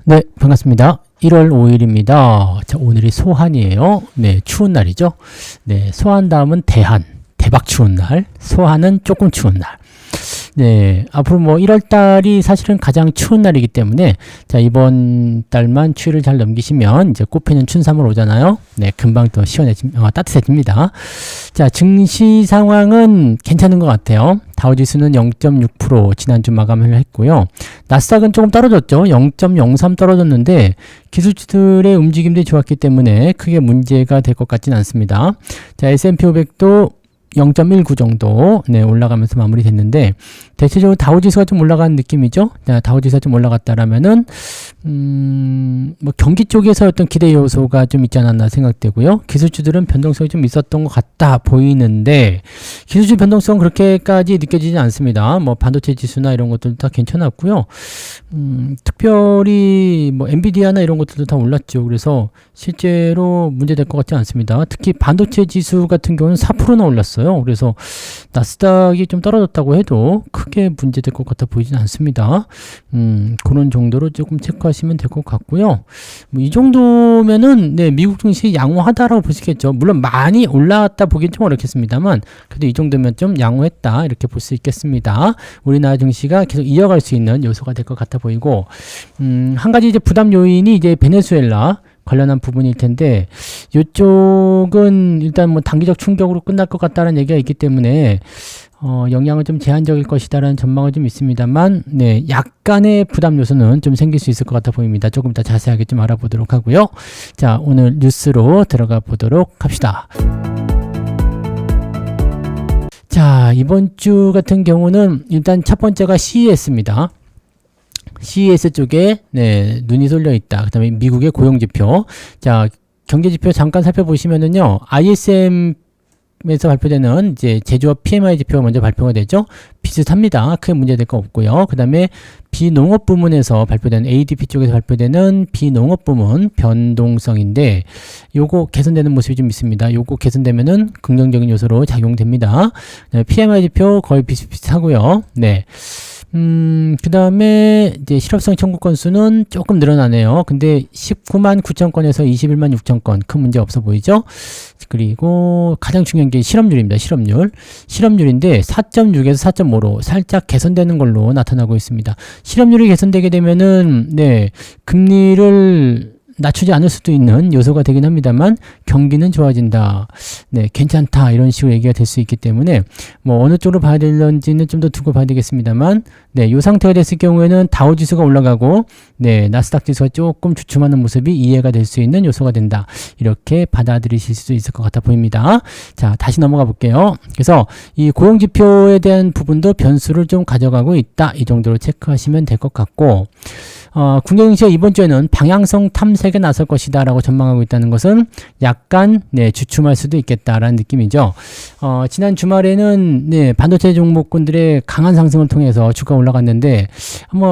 네, 반갑습니다. 1월 5일입니다. 자, 오늘이 소한이에요. 네, 추운 날이죠. 네, 소한 다음은 대한. 대박 추운 날. 소한은 조금 추운 날. 네, 앞으로 뭐 1월 달이 사실은 가장 추운 날이기 때문에 자, 이번 달만 추위를 잘 넘기시면 이제 꽃피는 춘삼월 오잖아요. 네, 금방 또 따뜻해집니다. 자, 증시 상황은 괜찮은 것 같아요. 다우지수는 0.6% 지난주 마감을 했고요. 나스닥은 조금 떨어졌죠. 0.03 떨어졌는데 기술주들의 움직임들이 좋았기 때문에 크게 문제가 될 것 같지는 않습니다. 자, S&P 500도 0.19 정도 올라가면서 마무리됐는데 대체적으로 다우지수가 좀 올라간 느낌이죠. 다우지수가 좀 올라갔다라면은 뭐 경기 쪽에서 어떤 기대 요소가 좀 있지 않았나 생각되고요. 기술주들은 변동성이 좀 있었던 것 같다 보이는데 기술주 변동성은 그렇게까지 느껴지지 않습니다. 뭐 반도체 지수나 이런 것들 다 괜찮았고요. 특별히 뭐 엔비디아나 이런 것들도 다 올랐죠. 그래서 실제로 문제될 것 같지 않습니다. 특히 반도체 지수 같은 경우는 4%나 올랐어요. 그래서 나스닥이 좀 떨어졌다고 해도 크게 문제될 것 같아 보이진 않습니다. 그런 정도로 조금 체크하시면 될 것 같고요. 뭐 이 정도면은 미국 증시 양호하다라고 보시겠죠. 물론 많이 올라왔다 보긴 좀 어렵겠습니다만 그래도 이 정도면 좀 양호했다 이렇게 볼 수 있겠습니다. 우리나라 증시가 계속 이어갈 수 있는 요소가 될 것 같아 보이고 한 가지 이제 부담 요인이 이제 베네수엘라 관련한 부분일 텐데 이쪽은 일단 뭐 단기적 충격으로 끝날 것 같다는 얘기가 있기 때문에 영향은 좀 제한적일 것이다라는 전망은 좀 있습니다만 약간의 부담 요소는 좀 생길 수 있을 것 같아 보입니다. 조금 더 자세하게 좀 알아보도록 하고요. 자, 오늘 뉴스로 들어가 보도록 합시다. 자, 이번 주 같은 경우는 일단 첫 번째가 CES입니다. CES 쪽에 눈이 쏠려 있다. 그 다음에 미국의 고용지표. 자, 경제지표 잠깐 살펴보시면은요, ISM에서 발표되는 이제 제조업 PMI 지표가 먼저 발표가 되죠. 비슷합니다. 크게 문제될 거 없고요. 그 다음에 비농업 부문에서 발표된 ADP 쪽에서 발표되는 비농업 부문 변동성인데 요거 개선되는 모습이 좀 있습니다. 요거 개선되면은 긍정적인 요소로 작용됩니다. PMI 지표 거의 비슷비슷하고요. 네. 그 다음에 이제 실업성 청구 건수는 조금 늘어나네요. 근데 19만 9천 건에서 21만 6천 건 큰 문제 없어 보이죠? 그리고 가장 중요한 게 실업률입니다. 실업률인데 4.6에서 4.5로 살짝 개선되는 걸로 나타나고 있습니다. 실업률이 개선되게 되면은 금리를 낮추지 않을 수도 있는 요소가 되긴 합니다만 경기는 좋아진다. 괜찮다. 이런 식으로 얘기가 될 수 있기 때문에 뭐 어느 쪽으로 봐야 될런지는 좀 더 두고 봐야 되겠습니다만 이 상태가 됐을 경우에는 다우지수가 올라가고 나스닥 지수가 조금 주춤하는 모습이 이해가 될 수 있는 요소가 된다. 이렇게 받아들이실 수 있을 것 같아 보입니다. 자, 다시 넘어가 볼게요. 그래서 이 고용지표에 대한 부분도 변수를 좀 가져가고 있다. 이 정도로 체크하시면 될 것 같고 국내 증시가 이번 주에는 방향성 탐색에 나설 것이다 라고 전망하고 있다는 것은 약간 주춤할 수도 있겠다라는 느낌이죠. 지난 주말에는 반도체 종목군들의 강한 상승을 통해서 주가 올라갔는데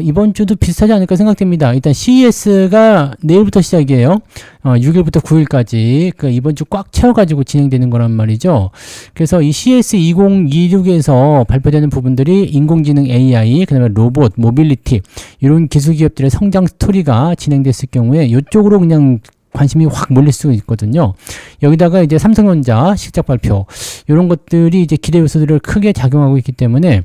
이번 주도 비슷하지 않을까 생각됩니다. 일단 CES가 내일부터 시작이에요. 6일부터 9일까지 이번 주 꽉 채워가지고 진행되는 거란 말이죠. 그래서 이 CES 2026에서 발표되는 부분들이 인공지능 AI, 그 다음에 로봇, 모빌리티 이런 기술 기업들의 성장 스토리가 진행됐을 경우에 이쪽으로 그냥 관심이 확 몰릴 수 있거든요. 여기다가 이제 삼성전자 실적 발표 이런 것들이 이제 기대 요소들을 크게 작용하고 있기 때문에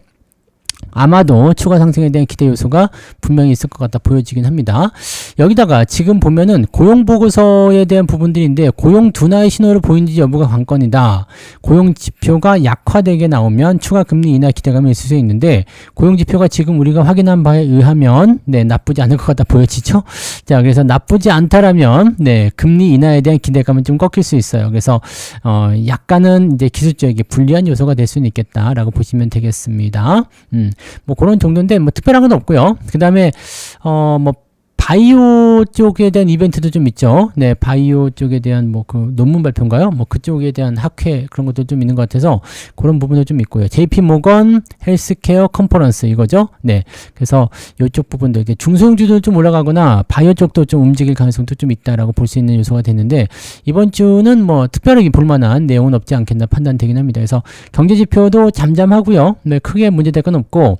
아마도 추가 상승에 대한 기대 요소가 분명히 있을 것 같다 보여지긴 합니다. 여기다가 지금 보면은 고용 보고서에 대한 부분들인데 고용 둔화의 신호를 보이는지 여부가 관건이다. 고용 지표가 약화되게 나오면 추가 금리 인하 기대감이 있을 수 있는데 고용 지표가 지금 우리가 확인한 바에 의하면 나쁘지 않을 것 같다 보여지죠. 자, 그래서 나쁘지 않다라면 금리 인하에 대한 기대감은 좀 꺾일 수 있어요. 그래서 약간은 이제 기술적이게 불리한 요소가 될 수는 있겠다라고 보시면 되겠습니다. 뭐 그런 정도인데 뭐 특별한 건 없고요. 그 다음에 뭐 바이오 쪽에 대한 이벤트도 좀 있죠. 바이오 쪽에 대한 뭐 그 논문 발표인가요? 뭐 그쪽에 대한 학회 그런 것도 좀 있는 것 같아서 그런 부분도 좀 있고요. JP 모건 헬스케어 컨퍼런스 이거죠. 그래서 이쪽 부분도 이제 중소형주도 좀 올라가거나 바이오 쪽도 좀 움직일 가능성도 좀 있다라고 볼 수 있는 요소가 됐는데 이번 주는 뭐 특별하게 볼만한 내용은 없지 않겠나 판단되긴 합니다. 그래서 경제 지표도 잠잠하고요. 크게 문제될 건 없고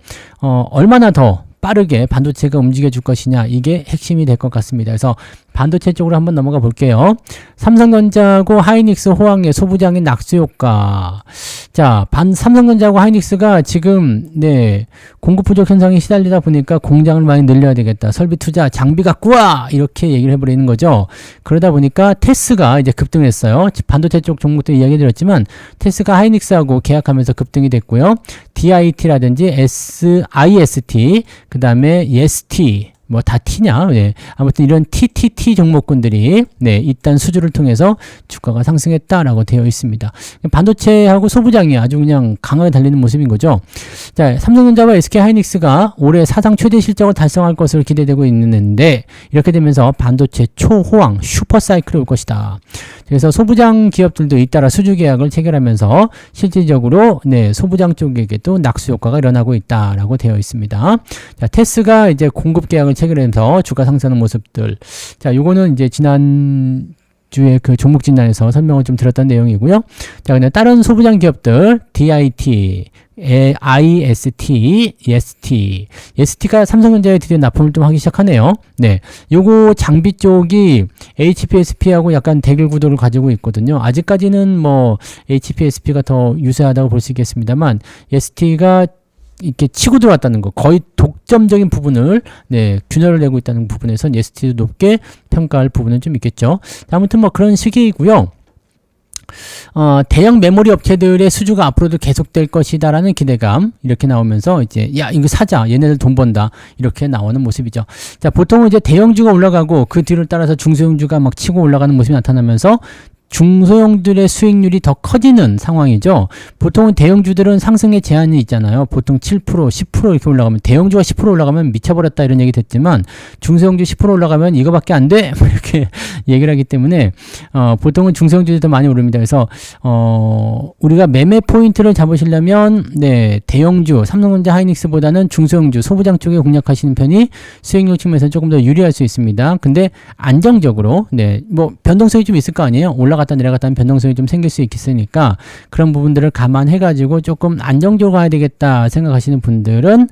얼마나 더 빠르게 반도체가 움직여 줄 것이냐, 이게 핵심이 될 것 같습니다. 그래서 반도체 쪽으로 한번 넘어가 볼게요. 삼성전자하고 하이닉스, 호황의 소부장의 낙수 효과. 자, 삼성전자하고 하이닉스가 지금 공급 부족 현상에 시달리다 보니까 공장을 많이 늘려야 되겠다. 설비 투자, 장비 갖고 와! 이렇게 얘기를 해버리는 거죠. 그러다 보니까 테스가 이제 급등했어요. 반도체 쪽 종목도 이야기 드렸지만 테스가 하이닉스하고 계약하면서 급등이 됐고요. DIT라든지 IST, 그 다음에 ST, 뭐 다 T냐? 아무튼 이런 TTT 종목군들이 일단 수주를 통해서 주가가 상승했다라고 되어 있습니다. 반도체하고 소부장이 아주 그냥 강하게 달리는 모습인 거죠. 자, 삼성전자와 SK하이닉스가 올해 사상 최대 실적을 달성할 것으로 기대되고 있는데 이렇게 되면서 반도체 초호황 슈퍼사이클이 올 것이다. 그래서 소부장 기업들도 잇따라 수주 계약을 체결하면서 실질적으로 소부장 쪽에게도 낙수 효과가 일어나고 있다라고 되어 있습니다. 자, 테스가 이제 공급 계약을 체결하면서 주가 상승하는 모습들. 자, 요거는 이제 지난 주에 그 종목 진단에서 설명을 좀 드렸던 내용이고요. 자, 근데 다른 소부장 기업들 DIT, IST, ST. ST가 삼성전자에 드디어 납품을 좀 하기 시작하네요. 요거 장비 쪽이 HPSP하고 약간 대결 구도를 가지고 있거든요. 아직까지는 뭐 HPSP가 더 유사하다고 볼 수 있겠습니다만 ST가 이렇게 치고 들어왔다는 거, 거의 독점적인 부분을 균열을 내고 있다는 부분에선 ST도 높게 평가할 부분은 좀 있겠죠. 아무튼 뭐 그런 시기이고요. 대형 메모리 업체들의 수주가 앞으로도 계속될 것이다라는 기대감 이렇게 나오면서 이제 야 이거 사자, 얘네들 돈 번다, 이렇게 나오는 모습이죠. 자, 보통은 이제 대형주가 올라가고 그 뒤를 따라서 중소형주가 막 치고 올라가는 모습이 나타나면서 중소형들의 수익률이 더 커지는 상황이죠. 보통은 대형주들은 상승의 제한이 있잖아요. 보통 7%, 10% 이렇게 올라가면, 대형주가 10% 올라가면 미쳐버렸다 이런 얘기 됐지만 중소형주 10% 올라가면 이거밖에 안 돼! 이렇게 얘기를 하기 때문에 보통은 중소형주들이 더 많이 오릅니다. 그래서 우리가 매매 포인트를 잡으시려면 대형주, 삼성전자, 하이닉스보다는 중소형주, 소부장 쪽에 공략하시는 편이 수익률 측면에서 조금 더 유리할 수 있습니다. 근데 안정적으로 뭐 변동성이 좀 있을 거 아니에요. 올라갔다 내려갔다 하면 변동성이 좀 생길 수 있으니까 그런 부분들을 감안해가지고 조금 안정적으로 가야 되겠다 생각하시는 분들은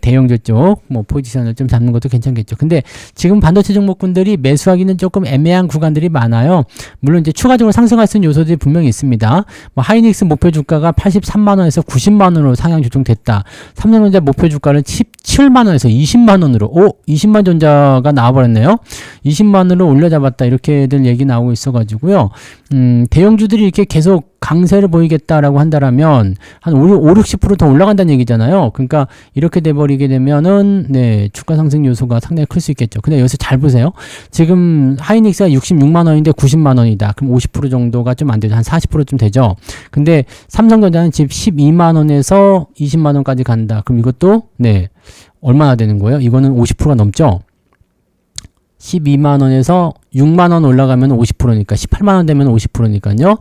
대형주 쪽 뭐 포지션을 좀 잡는 것도 괜찮겠죠. 근데 지금 반도체 종목군들이 매수하기는 조금 애매한 구간들이 많아요. 물론 이제 추가적으로 상승할 수 있는 요소들이 분명히 있습니다. 뭐 하이닉스 목표 주가가 83만원에서 90만원으로 상향 조정됐다. 삼성전자 목표 주가를 17만원에서 20만원으로 20만전자가 나와버렸네요. 20만원으로 올려잡았다, 이렇게들 얘기 나오고 있어가지고요. 대형주들이 이렇게 계속 강세를 보이겠다라고 한다라면 한 60% 더 올라간다는 얘기잖아요. 그러니까 이렇게 돼버리게 되면은 주가 상승 요소가 상당히 클 수 있겠죠. 근데 여기서 잘 보세요. 지금 하이닉스가 66만 원인데 90만 원이다. 그럼 50% 정도가 좀 안 되죠. 한 40%좀 되죠. 근데 삼성전자는 지금 12만 원에서 20만 원까지 간다. 그럼 이것도 얼마나 되는 거예요? 이거는 50%가 넘죠. 12만 원에서 6만 원 올라가면 50%니까 18만 원 되면 50%니까요.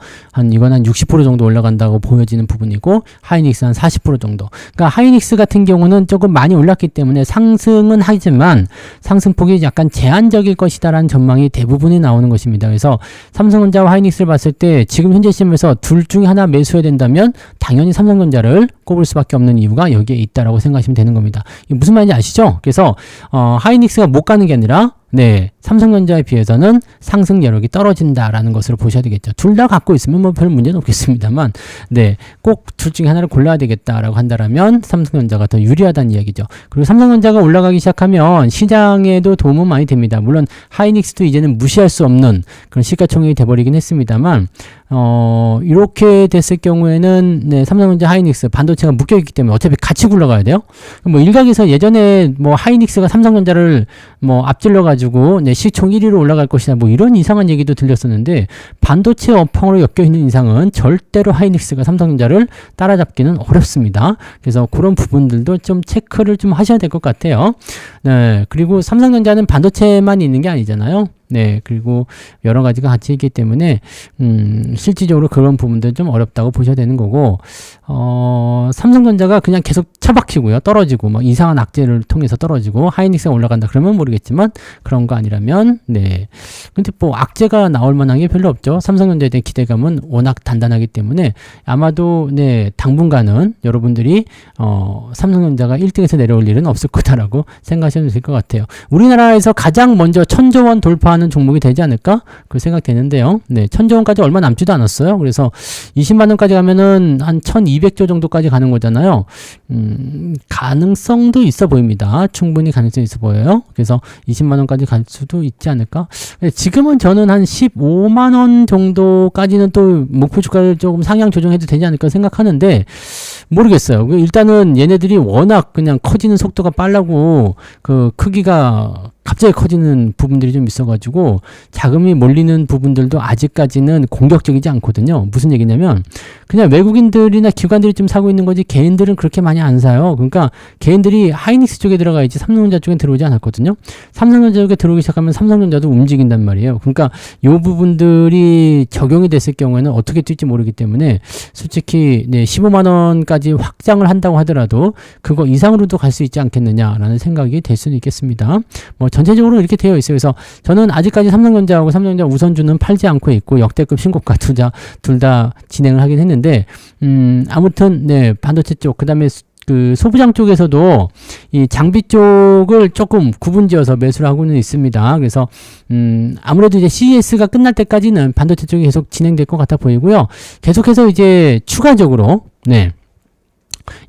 이건 한 60% 정도 올라간다고 보여지는 부분이고 하이닉스 한 40% 정도. 그러니까 하이닉스 같은 경우는 조금 많이 올랐기 때문에 상승은 하지만 상승폭이 약간 제한적일 것이다라는 전망이 대부분이 나오는 것입니다. 그래서 삼성전자와 하이닉스를 봤을 때 지금 현재 시점에서 둘 중에 하나 매수해야 된다면 당연히 삼성전자를 꼽을 수밖에 없는 이유가 여기에 있다라고 생각하시면 되는 겁니다. 이게 무슨 말인지 아시죠? 그래서 하이닉스가 못 가는 게 아니라 삼성전자에 비해서는 상승 여력이 떨어진다라는 것으로 보셔야 되겠죠. 둘 다 갖고 있으면 뭐 별 문제는 없겠습니다만, 꼭 둘 중에 하나를 골라야 되겠다라고 한다면 삼성전자가 더 유리하다는 이야기죠. 그리고 삼성전자가 올라가기 시작하면 시장에도 도움은 많이 됩니다. 물론 하이닉스도 이제는 무시할 수 없는 그런 시가총액이 돼버리긴 했습니다만, 이렇게 됐을 경우에는 삼성전자, 하이닉스 반도체가 묶여있기 때문에 어차피 같이 굴러가야 돼요. 뭐 일각에서 예전에 뭐 하이닉스가 삼성전자를 뭐 앞질러 가지고 시총 1위로 올라갈 것이다, 뭐 이런 이상한 얘기도 들렸었는데, 반도체 업황으로 엮여있는 이상은 절대로 하이닉스가 삼성전자를 따라잡기는 어렵습니다. 그래서 그런 부분들도 좀 체크를 좀 하셔야 될 것 같아요. 그리고 삼성전자는 반도체만 있는 게 아니잖아요. 네, 그리고 여러 가지가 같이 있기 때문에 실질적으로 그런 부분들 좀 어렵다고 보셔야 되는 거고, 삼성전자가 그냥 계속 처박히고요, 떨어지고 뭐 이상한 악재를 통해서 떨어지고 하이닉스가 올라간다 그러면 모르겠지만 그런 거 아니라면, 네, 근데 뭐 악재가 나올 만한 게 별로 없죠. 삼성전자에 대한 기대감은 워낙 단단하기 때문에 아마도 네, 당분간은 여러분들이 삼성전자가 1등에서 내려올 일은 없을 거다라고 생각하시면 될 것 같아요. 우리나라에서 가장 먼저 1000조 원 돌파하는 종목이 되지 않을까? 그 생각되는데요. 네, 1000조 원까지 얼마 남지도 않았어요. 그래서 20만 원까지 가면은 한 1200조 정도까지 가는 거잖아요. 가능성도 있어 보입니다. 충분히 가능성이 있어 보여요. 그래서 20만 원까지 갈 수도 있지 않을까? 지금은 저는 한 15만 원 정도까지는 또 목표 주가를 조금 상향 조정해도 되지 않을까 생각하는데 모르겠어요. 일단은 얘네들이 워낙 그냥 커지는 속도가 빨라고 그 크기가 갑자기 커지는 부분들이 좀 있어가지고 자금이 몰리는 부분들도 아직까지는 공격적이지 않거든요. 무슨 얘기냐면 그냥 외국인들이나 기관들이 좀 사고 있는 거지 개인들은 그렇게 많이 안 사요. 그러니까 개인들이 하이닉스 쪽에 들어가야지 삼성전자 쪽에 들어오지 않았거든요. 삼성전자 쪽에 들어오기 시작하면 삼성전자도 움직인단 말이에요. 그러니까 이 부분들이 적용이 됐을 경우에는 어떻게 뛸지 모르기 때문에 솔직히 네, 15만 원까지 확장을 한다고 하더라도 그거 이상으로도 갈 수 있지 않겠느냐라는 생각이 될 수는 있겠습니다. 뭐 전체적으로 이렇게 되어 있어요. 그래서 저는 아직까지 삼성전자하고 삼성전자 우선주는 팔지 않고 있고 역대급 신고가 둘 다 진행을 하긴 했는데 아무튼 네, 반도체 쪽 그다음에 그 소부장 쪽에서도 이 장비 쪽을 조금 구분지어서 매수를 하고는 있습니다. 그래서 아무래도 이제 CES가 끝날 때까지는 반도체 쪽이 계속 진행될 것 같아 보이고요. 계속해서 이제 추가적으로 네.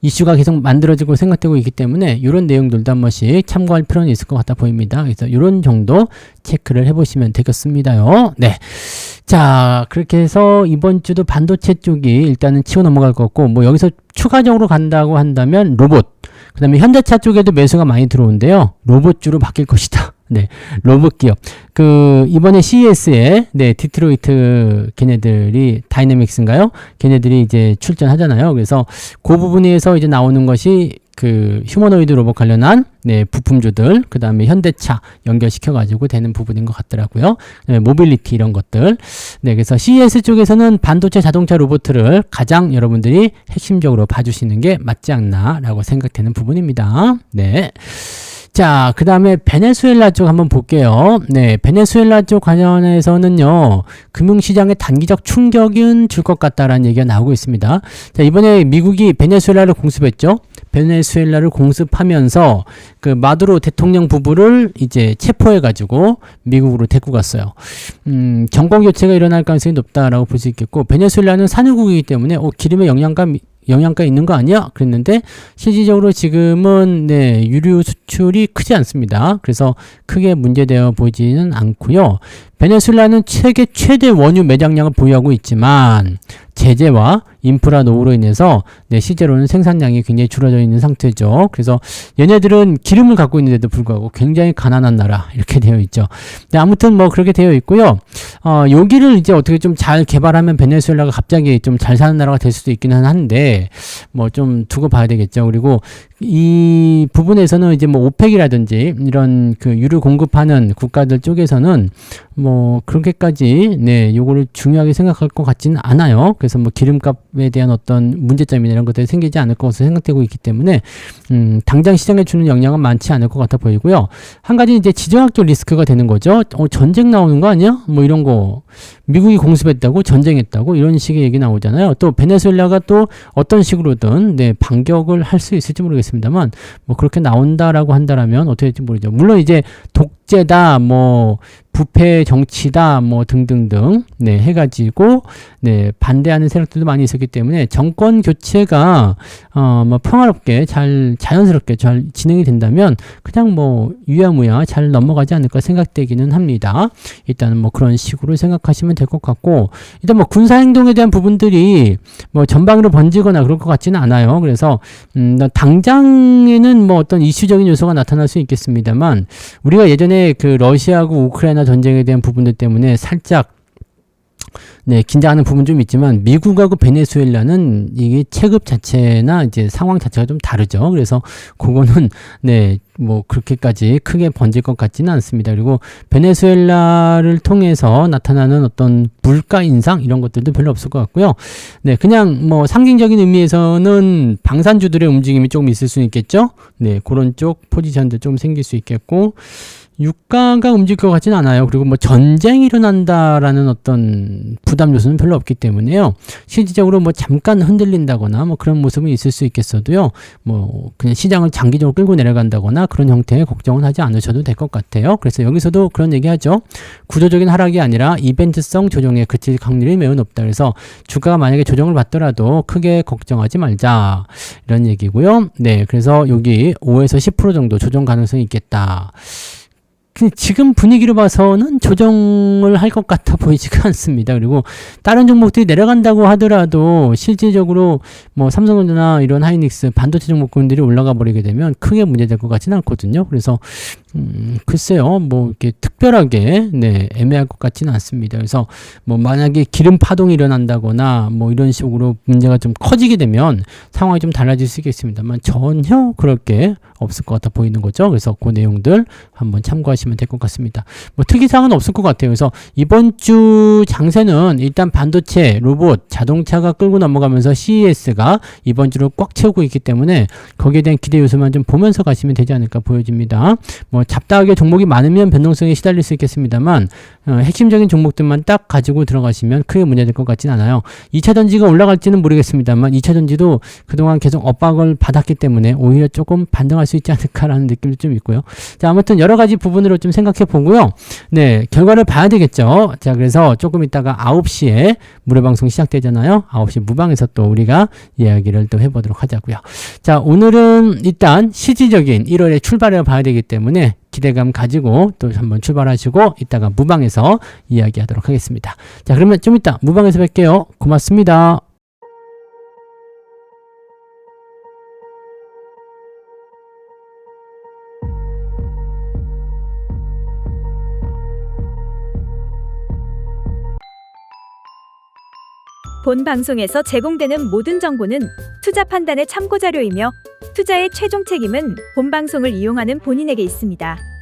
이슈가 계속 만들어지고 생각되고 있기 때문에 이런 내용들도 한 번씩 참고할 필요는 있을 것 같아 보입니다. 그래서 이런 정도 체크를 해보시면 되겠습니다요. 네. 자, 그렇게 해서 이번 주도 반도체 쪽이 일단은 치고 넘어갈 것 같고, 뭐 여기서 추가적으로 간다고 한다면 로봇, 그 다음에 현대차 쪽에도 매수가 많이 들어오는데요. 로봇주로 바뀔 것이다. 네, 로봇 기업. 이번에 CES에, 네, 디트로이트 걔네들이, 다이내믹스인가요? 걔네들이 이제 출전하잖아요. 그래서 그 부분에서 이제 나오는 것이 휴머노이드 로봇 관련한, 네, 부품주들, 그 다음에 현대차 연결시켜가지고 되는 부분인 것 같더라고요. 네, 모빌리티 이런 것들. 네, 그래서 CES 쪽에서는 반도체 자동차 로봇을 가장 여러분들이 핵심적으로 봐주시는 게 맞지 않나라고 생각되는 부분입니다. 네. 자, 그 다음에 베네수엘라 쪽 한번 볼게요. 네, 베네수엘라 쪽 관련해서는요, 금융시장에 단기적 충격은 줄 것 같다라는 얘기가 나오고 있습니다. 자, 이번에 미국이 베네수엘라를 공습했죠. 베네수엘라를 공습하면서 마두로 대통령 부부를 이제 체포해가지고 미국으로 데리고 갔어요. 정권 교체가 일어날 가능성이 높다라고 볼 수 있겠고, 베네수엘라는 산유국이기 때문에 기름의 영양가 있는 거 아니야? 그랬는데 실질적으로 지금은 네, 유류 수출이 크지 않습니다. 그래서 크게 문제되어 보이지는 않고요. 베네수엘라는 세계 최대 원유 매장량을 보유하고 있지만 제재와 인프라 노후로 인해서 네, 실제로는 생산량이 굉장히 줄어져 있는 상태죠. 그래서 얘네들은 기름을 갖고 있는데도 불구하고 굉장히 가난한 나라 이렇게 되어 있죠. 네, 아무튼 뭐 그렇게 되어 있고요. 여기를 이제 어떻게 좀 잘 개발하면 베네수엘라가 갑자기 좀 잘 사는 나라가 될 수도 있기는 한데 뭐 좀 두고 봐야 되겠죠. 그리고 이 부분에서는 이제 뭐 오펙이라든지 이런 유류 공급하는 국가들 쪽에서는 뭐 그렇게까지 네 요거를 중요하게 생각할 것 같지는 않아요. 그래서 뭐 기름값에 대한 어떤 문제점이나 이런 것들이 생기지 않을 것으로 생각되고 있기 때문에 당장 시장에 주는 영향은 많지 않을 것 같아 보이고요. 한 가지 이제 지정학적 리스크가 되는 거죠. 전쟁 나오는 거 아니야? 뭐 이런 거 미국이 공습했다고 전쟁했다고 이런 식의 얘기 나오잖아요. 또 베네수엘라가 또 어떤 식으로든 네 반격을 할 수 있을지 모르겠습니다만 뭐 그렇게 나온다라고 한다라면 어떻게 될지 모르죠. 물론 이제 독재다 뭐 부패 정치다 뭐 등등등 네 해가지고 네 반대하는 세력들도 많이 있었기 때문에 정권 교체가 뭐 평화롭게 자연스럽게 잘 진행이 된다면 그냥 뭐 유야무야 잘 넘어가지 않을까 생각되기는 합니다. 일단은 뭐 그런 식으로 생각하시면 될 것 같고 일단 뭐 군사 행동에 대한 부분들이 뭐 전방으로 번지거나 그럴 것 같지는 않아요. 그래서 당장에는 뭐 어떤 이슈적인 요소가 나타날 수 있겠습니다만 우리가 예전에 러시아하고 우크라이나 전쟁에 대한 부분들 때문에 살짝 네, 긴장하는 부분 좀 있지만 미국하고 베네수엘라는 이게 체급 자체나 이제 상황 자체가 좀 다르죠. 그래서 그거는 네, 뭐 그렇게까지 크게 번질 것 같지는 않습니다. 그리고 베네수엘라를 통해서 나타나는 어떤 물가 인상 이런 것들도 별로 없을 것 같고요. 네, 그냥 뭐 상징적인 의미에서는 방산주들의 움직임이 조금 있을 수 있겠죠. 네, 그런 쪽 포지션도 좀 생길 수 있겠고. 유가가 움직일 것 같지는 않아요. 그리고 뭐 전쟁이 일어난다라는 어떤 부담 요소는 별로 없기 때문에요. 실질적으로 뭐 잠깐 흔들린다거나 뭐 그런 모습은 있을 수 있겠어도요. 뭐 그냥 시장을 장기적으로 끌고 내려간다거나 그런 형태의 걱정은 하지 않으셔도 될 것 같아요. 그래서 여기서도 그런 얘기 하죠. 구조적인 하락이 아니라 이벤트성 조정에 그칠 확률이 매우 높다. 그래서 주가가 만약에 조정을 받더라도 크게 걱정하지 말자. 이런 얘기고요. 네, 그래서 여기 5에서 10% 정도 조정 가능성이 있겠다. 지금 분위기로 봐서는 조정을 할 것 같아 보이지가 않습니다. 그리고 다른 종목들이 내려간다고 하더라도 실질적으로 뭐 삼성전자나 이런 하이닉스 반도체 종목군들이 올라가 버리게 되면 크게 문제될 것 같지는 않거든요. 그래서 글쎄요, 뭐 이렇게 특별하게 네, 애매할 것 같지는 않습니다. 그래서 뭐 만약에 기름 파동이 일어난다거나 뭐 이런 식으로 문제가 좀 커지게 되면 상황이 좀 달라질 수 있겠습니다만 전혀 그럴 게 없을 것 같아 보이는 거죠. 그래서 그 내용들 한번 참고하시면 될 것 같습니다. 뭐 특이사항은 없을 것 같아요. 그래서 이번 주 장세는 일단 반도체, 로봇, 자동차가 끌고 넘어가면서 CES가 이번 주를 꽉 채우고 있기 때문에 거기에 대한 기대 요소만 좀 보면서 가시면 되지 않을까 보여집니다. 뭐 잡다하게 종목이 많으면 변동성에 시달릴 수 있겠습니다만 핵심적인 종목들만 딱 가지고 들어가시면 크게 문제될 것 같진 않아요. 2차 전지가 올라갈지는 모르겠습니다만 2차 전지도 그동안 계속 엇박을 받았기 때문에 오히려 조금 반등할 수 있지 않을까라는 느낌도 좀 있고요. 자, 아무튼 여러 가지 부분으로 좀 생각해 보고요. 네, 결과를 봐야 되겠죠. 자, 그래서 조금 있다가 9시에 무료방송 시작되잖아요. 9시 무방에서 또 우리가 이야기를 또 해보도록 하자고요. 자, 오늘은 일단 실질적인 1월의 출발을 봐야 되기 때문에 기대감 가지고 또 한번 출발하시고 이따가 무방에서 이야기하도록 하겠습니다. 자, 그러면 좀 이따 무방에서 뵐게요. 고맙습니다. 본 방송에서 제공되는 모든 정보는 투자 판단의 참고 자료이며 투자의 최종 책임은 본 방송을 이용하는 본인에게 있습니다.